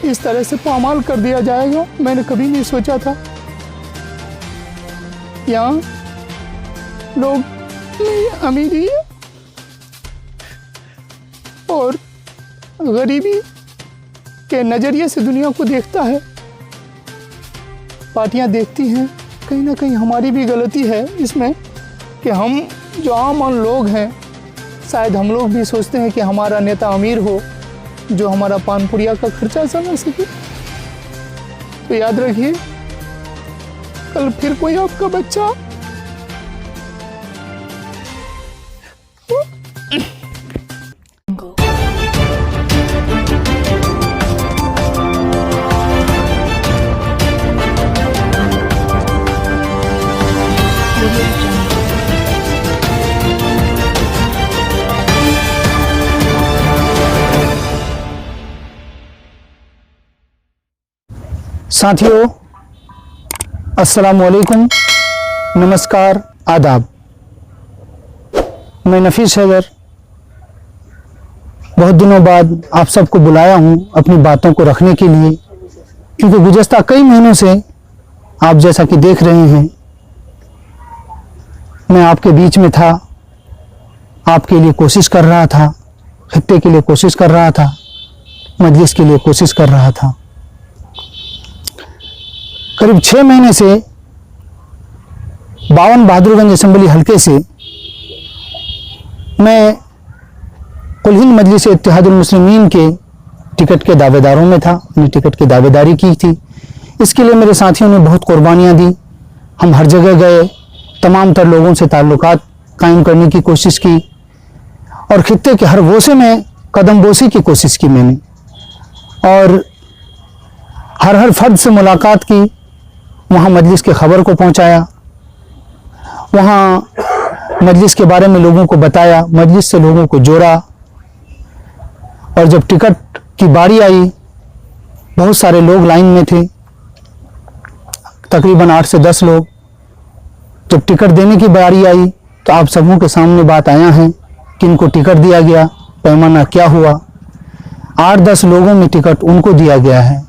इस तरह से पामाल कर दिया जाएगा मैंने कभी नहीं सोचा था। यहाँ लोग अमीरी और गरीबी के नज़रिए से दुनिया को देखता है। पार्टियां देखती हैं, कहीं ना कहीं हमारी भी गलती है इसमें कि हम जो आम लोग हैं, शायद हम लोग भी सोचते हैं कि हमारा नेता अमीर हो जो हमारा पान पुड़िया का खर्चा चला सके। तो याद रखिए, कल फिर कोई आपका बच्चा साथियों, अस्सलाम वालेकुम, नमस्कार, आदाब। मैं नफीस हैदर बहुत दिनों बाद आप सबको बुलाया हूं अपनी बातों को रखने के लिए, क्योंकि गुज़श्ता कई महीनों से आप जैसा कि देख रहे हैं मैं आपके बीच में था, आपके लिए कोशिश कर रहा था, खित्ते के लिए कोशिश कर रहा था, मजलिस के लिए कोशिश कर रहा था। करीब 6 महीने से 52 बहादुरगंज असेंबली हल्के से मैं कुल हिंद मजलिस इत्तेहादुल मुस्लिमीन के टिकट के दावेदारों में था, अपनी टिकट की दावेदारी की थी। इसके लिए मेरे साथियों ने बहुत कुर्बानियाँ दी। हम हर जगह गए, तमाम तर लोगों से ताल्लुकात कायम करने की कोशिश की और खित्ते के हर वोसे में कदम बोसी की कोशिश की मैंने, और हर फर्द से मुलाकात की, वहाँ मजलिस के खबर को पहुँचाया, वहाँ मजलिस के बारे में लोगों को बताया, मजलिस से लोगों को जोड़ा। और जब टिकट की बारी आई, बहुत सारे लोग लाइन में थे, तकरीबन 8 से 10 लोग। जब टिकट देने की बारी आई तो आप सबों के सामने बात आया है कि इनको टिकट दिया गया, पैमाना क्या हुआ। 8-10 लोगों में टिकट उनको दिया गया है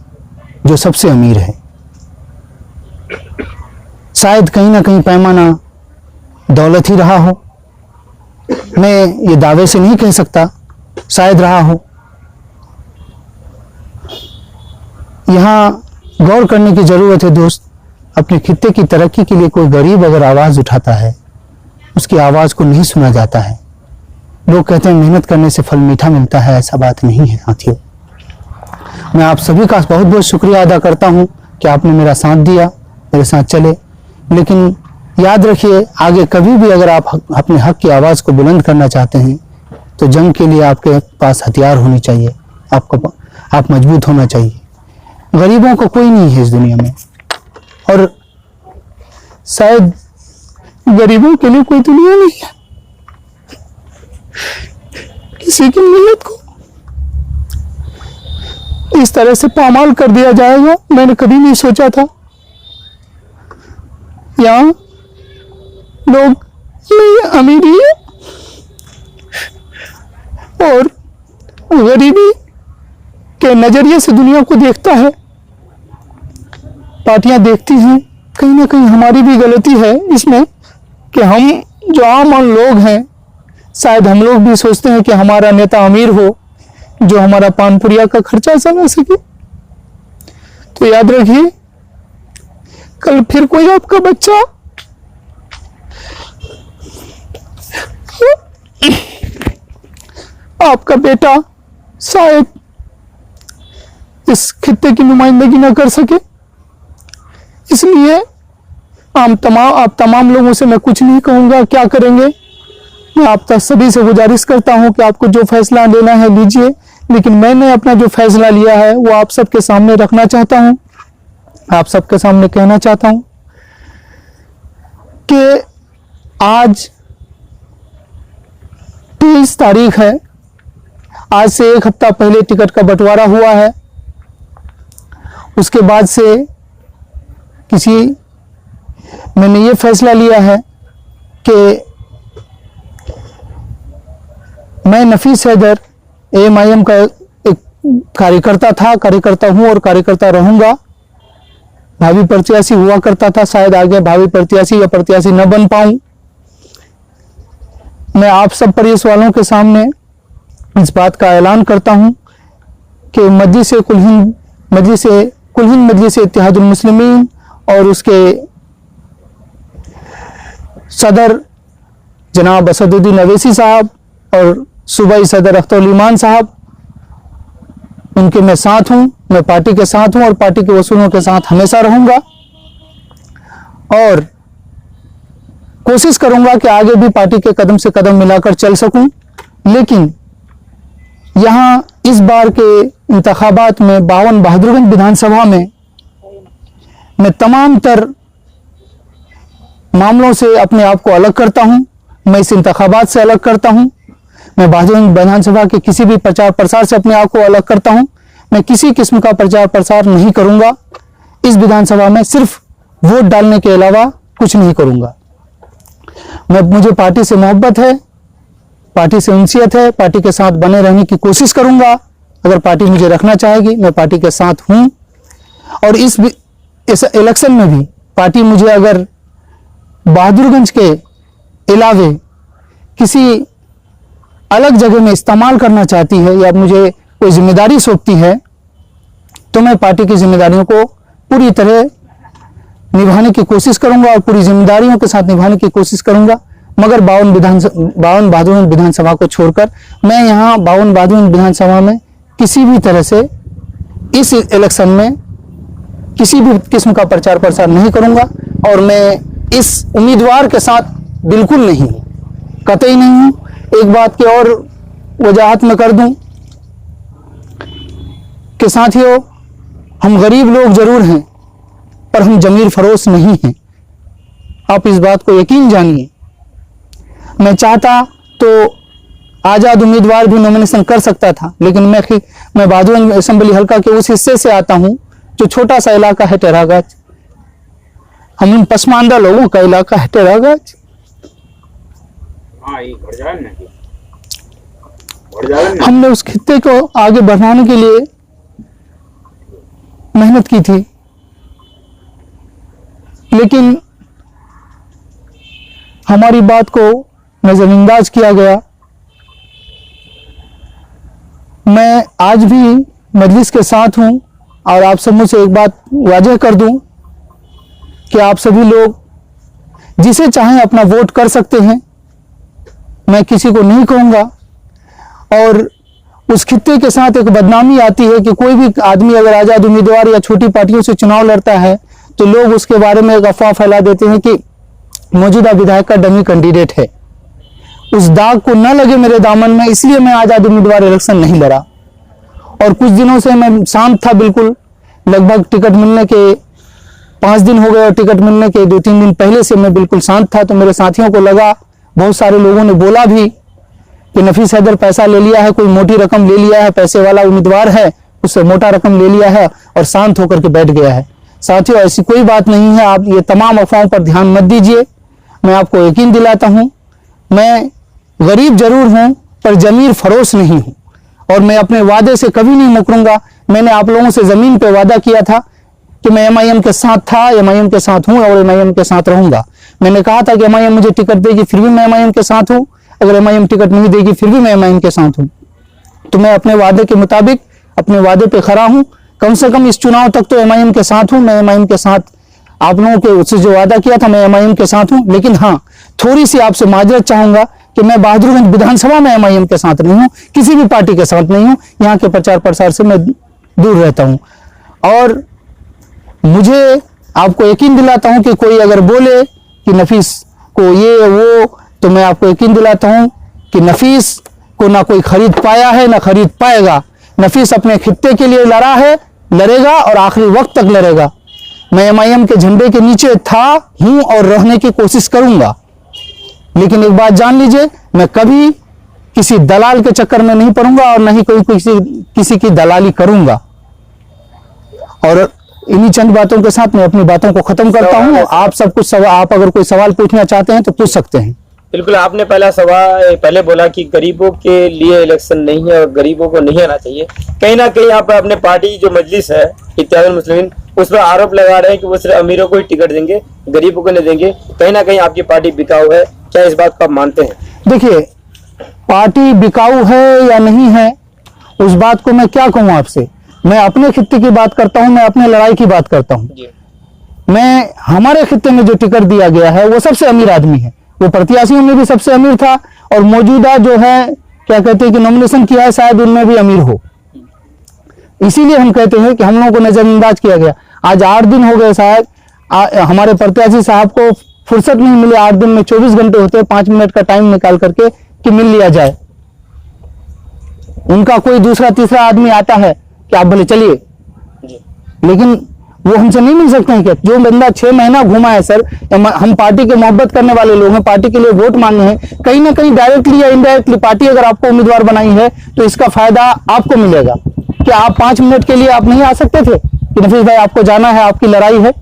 जो सबसे अमीर है। शायद कहीं ना कहीं पैमाना दौलत ही रहा हो, मैं ये दावे से नहीं कह सकता, शायद रहा हो। यहाँ गौर करने की ज़रूरत है दोस्त, अपने खित्ते की तरक्की के लिए कोई गरीब अगर आवाज़ उठाता है, उसकी आवाज़ को नहीं सुना जाता है। लोग कहते हैं मेहनत करने से फल मीठा मिलता है, ऐसा बात नहीं है साथियों। मैं आप सभी का बहुत बहुत शुक्रिया अदा करता हूँ कि आपने मेरा साथ दिया, मेरे साथ चले। लेकिन याद रखिए, आगे कभी भी अगर आप अपने हक की आवाज़ को बुलंद करना चाहते हैं तो जंग के लिए आपके पास हथियार होने चाहिए, आप मजबूत होना चाहिए। गरीबों को कोई नहीं है इस दुनिया में, और शायद गरीबों के लिए कोई दुनिया नहीं है। किसी की मेहनत को इस तरह से पामाल कर दिया जाएगा मैंने कभी नहीं सोचा था। यहाँ लोग अमीरी और गरीबी के नज़रिए से दुनिया को देखता है। पार्टियां देखती हैं, कहीं ना कहीं हमारी भी गलती है इसमें कि हम जो आम लोग हैं, शायद हम लोग भी सोचते हैं कि हमारा नेता अमीर हो जो हमारा पान पुड़िया का खर्चा चला सके। तो याद रखिए, कल फिर कोई आपका बच्चा आपका बेटा शायद इस खित्ते की नुमाइंदगी ना कर सके। इसलिए आप तमाम लोगों से मैं कुछ नहीं कहूँगा, क्या करेंगे। मैं आप तक सभी से गुजारिश करता हूँ कि आपको जो फैसला लेना है लीजिए, लेकिन मैंने अपना जो फैसला लिया है वो आप सबके सामने रखना चाहता हूँ, आप सबके सामने कहना चाहता हूँ कि आज 23 तारीख है। आज से 1 हफ्ता पहले टिकट का बंटवारा हुआ है। उसके बाद से मैंने ये फैसला लिया है कि मैं नफीस हैदर AMIM का एक कार्यकर्ता था, कार्यकर्ता हूं और कार्यकर्ता रहूंगा। भावी प्रत्याशी हुआ करता था, शायद आगे भावी प्रत्याशी या प्रत्याशी न बन पाऊं। मैं आप सब प्रेस वालों के सामने इस बात का ऐलान करता हूं कि मजलिस इत्तेहादुल मुस्लिमीन और उसके सदर जनाब असदुद्दीन अवैसी साहब और सूबाई सदर अख्तरुल ईमान साहब, उनके मैं साथ हूं, मैं पार्टी के साथ हूं और पार्टी के वसूलों के साथ हमेशा रहूंगा और कोशिश करूंगा कि आगे भी पार्टी के कदम से कदम मिलाकर चल सकूं। लेकिन यहां इस बार के इंतखाबात में 52 बहादुरगंज विधानसभा में मैं तमाम तर मामलों से अपने आप को अलग करता हूं। मैं इस इंतखाबात से अलग करता हूं। मैं बहादुरगंज विधानसभा के किसी भी प्रचार प्रसार से अपने आप को अलग करता हूं। मैं किसी किस्म का प्रचार प्रसार नहीं करूंगा। इस विधानसभा में सिर्फ वोट डालने के अलावा कुछ नहीं करूंगा। मुझे पार्टी से मोहब्बत है, पार्टी से उनसियत है, पार्टी के साथ बने रहने की कोशिश करूंगा। अगर पार्टी मुझे रखना चाहेगी, मैं पार्टी के साथ हूं और इस इलेक्शन में भी पार्टी मुझे अगर बहादुरगंज के अलावे किसी अलग जगह में इस्तेमाल करना चाहती है या मुझे कोई जिम्मेदारी सौंपती है तो मैं पार्टी की जिम्मेदारियों को पूरी तरह निभाने की कोशिश करूंगा और पूरी जिम्मेदारियों के साथ निभाने की कोशिश करूंगा। मगर 52 बहादुरगंज विधानसभा को छोड़कर मैं यहाँ 52 बहादुरगंज विधानसभा में किसी भी तरह से इस इलेक्शन में किसी भी किस्म का प्रचार प्रसार नहीं करूंगा और मैं इस उम्मीदवार के साथ बिल्कुल नहीं हूं, कतई नहीं हूं। एक बात की और वजाहत में कर दूं कि साथियों, हम गरीब लोग जरूर हैं पर हम जमीर फरोश नहीं हैं। आप इस बात को यकीन जानिए। मैं चाहता तो आजाद उम्मीदवार भी नॉमिनेशन कर सकता था, लेकिन मैं बहादुरगंज असेंबली हल्का के उस हिस्से से आता हूं जो छोटा सा इलाका है टेरागाज। हम पसमानदा लोगों का इलाका है टेरागाज। हमने उस खित्ते को आगे बढ़ाने के लिए मेहनत की थी, लेकिन हमारी बात को नजरअंदाज किया गया। मैं आज भी मजलिस के साथ हूं और आप सब मुझसे एक बात वाजह कर दूं कि आप सभी लोग जिसे चाहें अपना वोट कर सकते हैं, मैं किसी को नहीं कहूंगा। और उस खित्ते के साथ एक बदनामी आती है कि कोई भी आदमी अगर आजाद उम्मीदवार या छोटी पार्टियों से चुनाव लड़ता है तो लोग उसके बारे में एक अफवाह फैला देते हैं कि मौजूदा विधायक का डमी कैंडिडेट है। उस दाग को न लगे मेरे दामन में, इसलिए मैं आजाद उम्मीदवार इलेक्शन नहीं लड़ा और कुछ दिनों से मैं शांत था बिल्कुल। लगभग टिकट मिलने के 5 दिन हो गए और टिकट मिलने के 2-3 दिन पहले से मैं बिल्कुल शांत था। तो मेरे साथियों को लगा, बहुत सारे लोगों ने बोला भी कि नफीस हैदर पैसा ले लिया है, कोई मोटी रकम ले लिया है, पैसे वाला उम्मीदवार है, उससे मोटा रकम ले लिया है और शांत होकर के बैठ गया है। साथियों, ऐसी कोई बात नहीं है। आप ये तमाम अफवाहों पर ध्यान मत दीजिए। मैं आपको यकीन दिलाता हूं, मैं गरीब जरूर हूं पर जमीर फरोश नहीं हूं और मैं अपने वादे से कभी नहीं मुकरूंगा। मैंने आप लोगों से जमीन पे वादा किया था कि मैं एमआईएम के साथ था, एमआईएम के साथ हूं और एमआईएम के साथ रहूंगा। मैंने कहा था कि एमआईएम मुझे टिकट देगी फिर भी मैं एमआईएम के साथ हूं, अगर एमआईएम टिकट नहीं देगी फिर भी मैं एमआईएम के साथ हूं। तो मैं अपने वादे के मुताबिक अपने वादे पे खड़ा हूं। कम से कम इस चुनाव तक तो एमआईएम के साथ हूं। मैं एमआईएम के साथ आप लोगों के उससे जो वादा किया था मैं एमआईएम के साथ हूं। लेकिन हाँ, थोड़ी सी आपसे माजरत चाहूंगा कि मैं बहादुरगंज विधानसभा में एमआईएम के साथ नहीं हूं, किसी भी पार्टी के साथ नहीं हूं। यहाँ के प्रचार प्रसार से मैं दूर रहता हूं और मुझे आपको यकीन दिलाता हूं कि कोई अगर बोले कि नफीस को ये वो, तो मैं आपको यकीन दिलाता हूं कि नफीस को ना कोई खरीद पाया है ना खरीद पाएगा। नफीस अपने खित्ते के लिए लड़ा है, लड़ेगा और आखिरी वक्त तक लड़ेगा। मैं एमआईएम के झंडे के नीचे था, हूं और रहने की कोशिश करूंगा। लेकिन एक बात जान लीजिए, मैं कभी किसी दलाल के चक्कर में नहीं पड़ूंगा और न ही कोई किसी की दलाली करूंगा। और इन्हीं चंद बातों के साथ मैं अपनी बातों को खत्म करता हूं। आप सब कुछ आप अगर कोई सवाल पूछना चाहते हैं तो पूछ सकते हैं। बिल्कुल, आपने पहले बोला कि गरीबों के लिए इलेक्शन नहीं है और गरीबों को नहीं आना चाहिए। कहीं ना कहीं आप अपने पार्टी जो मजलिस है इत्तेहादुल मुस्लिमीन उस पर आरोप लगा रहे हैं कि वो सिर्फ अमीरों को ही टिकट देंगे, गरीबों को नहीं देंगे। कहीं ना कहीं आपकी पार्टी बिकाऊ है, क्या इस बात को आप मानते हैं? देखिए, पार्टी बिकाऊ है या नहीं है उस बात को मैं क्या कहूं आपसे। मैं अपने खित्ते की बात करता हूं, मैं अपने लड़ाई की बात करता हूं। मैं हमारे खित्ते में जो टिकट दिया गया है वो सबसे अमीर आदमी है, वो प्रत्याशियों में भी सबसे अमीर था और मौजूदा जो है क्या कहते हैं कि नॉमिनेशन किया है शायद उनमें भी अमीर हो। इसीलिए हम कहते हैं कि हम लोगों को नजरअंदाज किया गया। आज 8 दिन हो गए शायद हमारे प्रत्याशी साहब को फुर्सत नहीं मिली। 8 दिन में 24 घंटे होते हैं, 5 मिनट का टाइम निकाल करके कि मिल लिया जाए। उनका कोई दूसरा तीसरा आदमी आता है कि आप बोले चलिए, लेकिन वो हमसे नहीं मिल सकते हैं। क्या जो बंदा 6 महीना घुमा है सर, हम पार्टी के मोहब्बत करने वाले लोग हैं, पार्टी के लिए वोट मांगने हैं, कहीं ना कहीं डायरेक्टली या इनडायरेक्टली पार्टी अगर आपको उम्मीदवार बनाई है तो इसका फायदा आपको मिलेगा। क्या आप 5 मिनट के लिए आप नहीं आ सकते थे कि नफीस भाई आपको जाना है, आपकी लड़ाई है?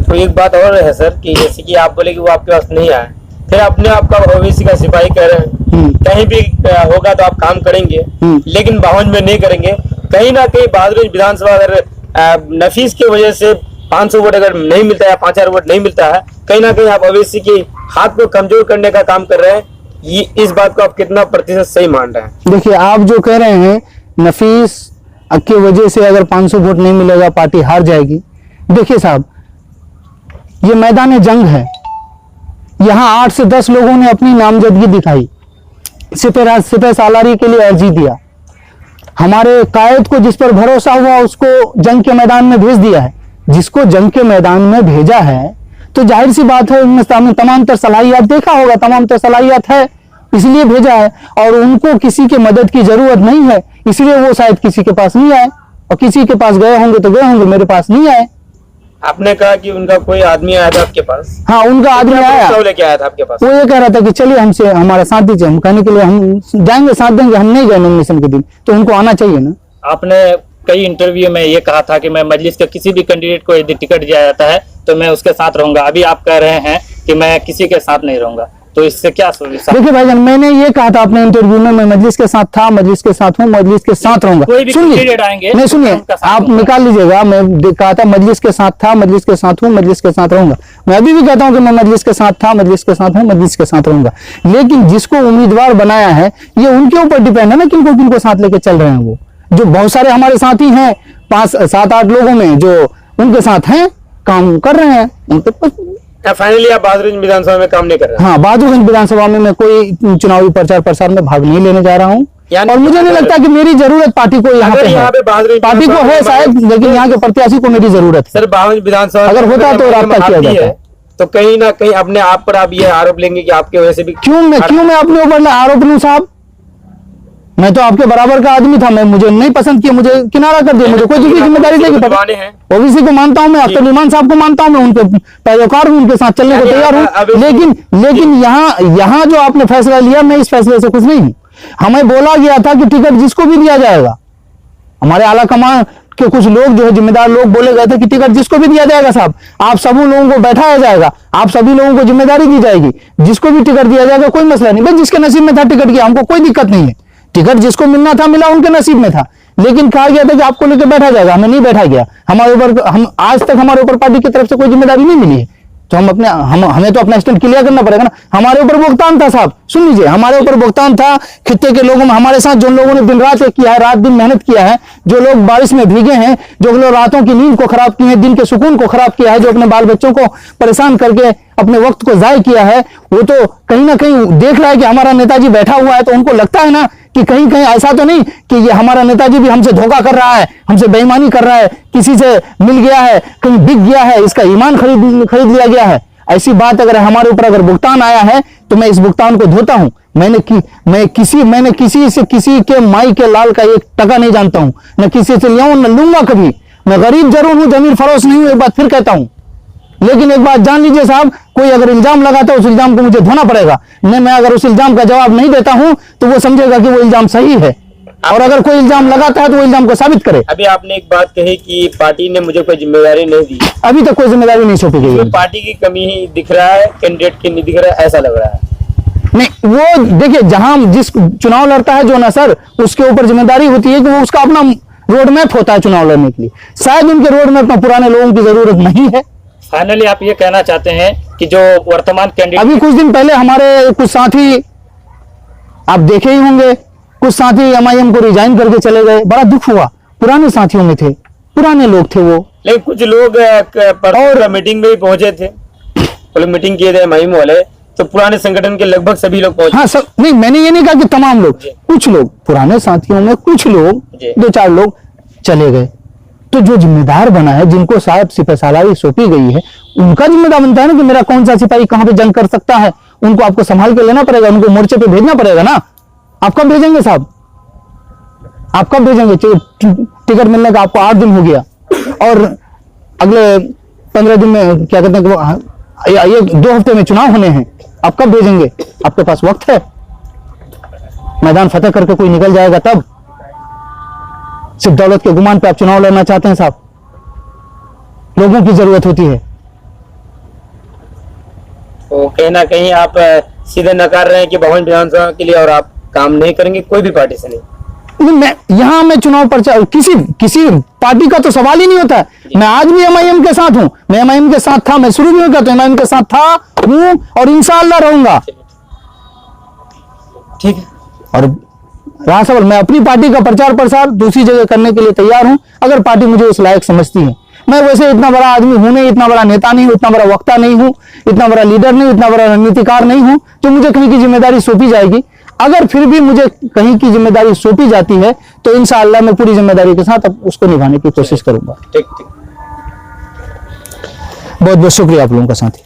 तो एक बात और है सर कि जैसे कि आप बोले कि वो आपके पास नहीं आए, फिर अपने आप का ओबीसी का सिपाही कह रहे हैं, कहीं भी होगा तो आप काम करेंगे लेकिन बावन में नहीं करेंगे। कहीं ना कहीं बहादुरगंज विधानसभा अगर नफीस की वजह से 500 वोट अगर नहीं मिलता है, 5000 वोट नहीं मिलता है, कहीं ना कहीं आप ओबीसी की हाथ को कमजोर करने का काम कर रहे हैं। ये इस बात को आप कितना प्रतिशत सही मान रहे हैं? देखिए, आप जो कह रहे हैं नफीस की वजह से अगर 500 वोट नहीं मिलेगा पार्टी हार जाएगी। देखिए साहब, ये मैदान जंग है, यहाँ 8 से 10 लोगों ने अपनी नामजदगी दिखाई, सिपह सालारी के लिए अर्जी दिया, हमारे कायद को जिस पर भरोसा हुआ उसको जंग के मैदान में भेज दिया है। जिसको जंग के मैदान में भेजा है तो जाहिर सी बात है उनमें तमाम तर सलाहियत देखा होगा, तमाम तर सलाहियत है, इसलिए भेजा है। और उनको किसी के मदद की जरूरत नहीं है, इसलिए वो शायद किसी के पास नहीं आए, और किसी के पास गए होंगे तो गए होंगे, मेरे पास नहीं आए। आपने कहा कि उनका कोई आदमी आया था आपके पास? हाँ, उनका आदमी आया, लेके आया था आपके पास। वो ये कह रहा था कि चलिए हमसे हमारा साथ दीजिए। हम कहने के लिए हम जाएंगे, साथ देंगे, हम नहीं गए नॉमिनेशन के दिन, तो उनको आना चाहिए ना। आपने कई इंटरव्यू में ये कहा था कि मैं मजलिस के किसी भी कैंडिडेट को यदि टिकट दिया जाता है तो मैं उसके साथ रहूंगा। अभी आप कह रहे हैं कि मैं किसी के साथ नहीं रहूंगा, तो इससे क्या सोल्यूशन? देखिए भाईजान, मैंने ये कहा था अपने इंटरव्यू में, मैं मजलिस के साथ था, मजलिस के साथ हूँ, मजलिस के साथ रहूंगा। सुनिए, आएंगे नहीं सुनिए, आप निकाल लीजिएगा। मैं कहा था मजलिस के साथ था, मजलिस के साथ हूँ, मजलिस के साथ रहूंगा। मैं अभी भी कहता हूँ कि मैं मजलिस के साथ था, मजलिस के साथ हूँ, मजलिस के साथ रहूंगा। लेकिन जिसको उम्मीदवार बनाया है ये उनके ऊपर डिपेंड है ना, किनको किनको साथ लेके चल रहे हैं। वो जो बहुत सारे हमारे साथी हैं, 5-7-8 लोगों में जो उनके साथ हैं, काम कर रहे हैं, उनके फाइनली आप बहादुरगंज विधानसभा में काम नहीं कर रहे हैं? हाँ, बहादुरगंज विधानसभा में मैं कोई चुनावी प्रचार प्रसार में भाग नहीं लेने जा रहा हूँ, और मुझे नहीं लगता कि मेरी जरूरत पार्टी को यहाँ पे पार्टी को है शायद, लेकिन यहाँ के प्रत्याशी को मेरी जरूरत है। सर, बहादुरगंज विधानसभा अगर होता तो रास्ता किया जाता है, तो कहीं ना कहीं अपने आप पर आप ये आरोप लेंगे कि आपके वजह से भी क्यों मैं अपने ऊपर आरोप लूं साहब? मैं तो आपके बराबर का आदमी था, मैं मुझे नहीं पसंद किया, मुझे किनारा कर दिया, मुझे कोई दूसरी जिम्मेदारी नहीं पता। ओबीसी को मानता हूं मैं, अख्तर इमाम साहब को मानता हूं मैं, उनके पैरोकार हूं, उनके साथ चलने को तैयार हूं। लेकिन यहाँ जो आपने फैसला लिया, मैं इस फैसले से खुश नहीं हूं। हमें बोला गया था कि टिकट जिसको भी दिया जाएगा, हमारे आला कमान के कुछ लोग जो है जिम्मेदार लोग बोले गए थे कि टिकट जिसको भी दिया जाएगा साहब, आप सभी लोगों को बैठाया जाएगा, आप सभी लोगों को जिम्मेदारी दी जाएगी, जिसको भी टिकट दिया जाएगा कोई मसला नहीं। भाई जिसके नसीब में था टिकट किया, हमको कोई दिक्कत नहीं है। टिकट जिसको मिलना था मिला, उनके नसीब में था। लेकिन कहा गया था कि आपको लेकर बैठा जाएगा, हमें नहीं बैठा गया। हमारे ऊपर हम आज तक हमारे ऊपर पार्टी की तरफ से कोई जिम्मेदारी नहीं मिली है, तो हमें तो अपना स्टैंड क्लियर करना पड़ेगा ना। हमारे ऊपर भुगतान था साहब, सुन लीजिए, हमारे ऊपर भुगतान था खित्ते के लोगों में, हमारे साथ जो लोगों ने दिन रात एक किया है, रात दिन मेहनत किया है, जो लोग बारिश में भीगे हैं, जो लोग रातों की नींद को खराब किए हैं, दिन के सुकून को खराब किया है, जो अपने बाल बच्चों को परेशान करके अपने वक्त को जाय किया है, वो तो कहीं ना कहीं देख रहा है कि हमारा नेताजी बैठा हुआ है, तो उनको लगता है ना कि कहीं कहीं ऐसा तो नहीं कि ये हमारा नेताजी भी हमसे धोखा कर रहा है, हमसे बेईमानी कर रहा है, किसी से मिल गया है, कहीं बिक गया है, इसका ईमान खरीद लिया गया है। ऐसी बात अगर हमारे ऊपर अगर भुगतान आया है तो मैं इस भुगतान को धोता हूं। मैंने किसी के माई के लाल का 1 टका नहीं जानता हूं, न किसी से लिया न लूंगा कभी। मैं गरीब जरूर हूं, जमीन फरोश नहीं हूं, एक बात फिर कहता हूं। लेकिन एक बात जान लीजिए साहब, कोई अगर इल्जाम लगाता है उस इल्जाम को मुझे धोना पड़ेगा। मैं अगर उस इल्जाम का जवाब नहीं देता हूं तो वो समझेगा कि वो इल्जाम सही है, और अगर कोई इल्जाम लगाता है तो वो इल्जाम को साबित करे। अभी आपने एक बात कही कि पार्टी ने मुझे कोई जिम्मेदारी नहीं दी, अभी तक कोई जिम्मेदारी नहीं सौंपी गई है। पार्टी की कमी ही दिख रहा है, कैंडिडेट की नहीं दिख रहा है, ऐसा लग रहा है। नहीं, वो देखिए, जहां जिस चुनाव लड़ता है जो ना सर, उसके ऊपर जिम्मेदारी होती है कि वो उसका अपना रोड मैप होता है चुनाव लड़ने के लिए। शायद उनके रोड मैप में पुराने लोगों की जरूरत नहीं है। फाइनली आप ये कहना चाहते हैं कि जो वर्तमान कैंडिडेट, अभी कुछ दिन पहले हमारे कुछ साथी, आप देखे ही होंगे, कुछ साथी MIM को रिजाइन करके चले गए, बड़ा दुख हुआ। पुराने साथियों में थे, पुराने लोग थे वो। लेकिन कुछ लोग और मीटिंग में भी पहुंचे थे, वो लोग मीटिंग किए थे MIM वाले, तो पुराने संगठन के लगभग सभी लोग पहुंचे। हाँ सब नहीं, मैंने ये नहीं कहा कि तमाम लोग, कुछ लोग पुराने साथियों में, कुछ लोग, जी। 2-4 लोग चले गए। तो जो जिम्मेदार बना है, जिनको साहब सिपहसालारी सौंपी गई है, उनका जिम्मेदार बनता है ना कि मेरा कौन सा सिपाही कहां पे जंग कर सकता है। उनको आपको संभाल के लेना पड़ेगा, उनको मोर्चे पे भेजना पड़ेगा ना। आप कब भेजेंगे साहब? आप कब भेजेंगे? टिकट मिलने का आपको 8 दिन हो गया, और अगले 15 दिन में क्या कहते हैं, ये 2 हफ्ते में चुनाव होने हैं। आप कब भेजेंगे? आपके पास वक्त है। मैदान फतेह करके कोई निकल जाएगा तब। सिर्फ दौलत के गुमान पे आप चुनाव लड़ना चाहते हैं साहब? लोगों की जरूरत होती है। तो कहीं ना कहीं आप सीधे नकार रहे हैं कि भवन विधानसभा के लिए और आप काम नहीं करेंगे कोई भी पार्टी से? नहीं, मैं चुनाव प्रचार किसी पार्टी का तो सवाल ही नहीं होता है। मैं आज भी MIM के साथ हूं, मैं MIM के साथ था, मैं शुरू भी होगा तो MIM के साथ था, हूं और इंशाअल्लाह रहूंगा। ठीक है। और रहा सवाल, मैं अपनी पार्टी का प्रचार प्रसार दूसरी जगह करने के लिए तैयार हूं, अगर पार्टी मुझे उस लायक समझती है। मैं वैसे इतना बड़ा आदमी हूं नहीं, इतना बड़ा नेता नहीं हूं, इतना बड़ा वक्ता नहीं हूं, इतना बड़ा लीडर नहीं, इतना बड़ा रणनीतिकार नहीं हूं जो मुझे कहीं की जिम्मेदारी सौंपी जाएगी। अगर फिर भी मुझे कहीं की जिम्मेदारी सौंपी जाती है तो इंशाअल्लाह मैं पूरी जिम्मेदारी के साथ उसको निभाने की कोशिश करूंगा। ठीक। बहुत बहुत शुक्रिया आप लोगों का साथी।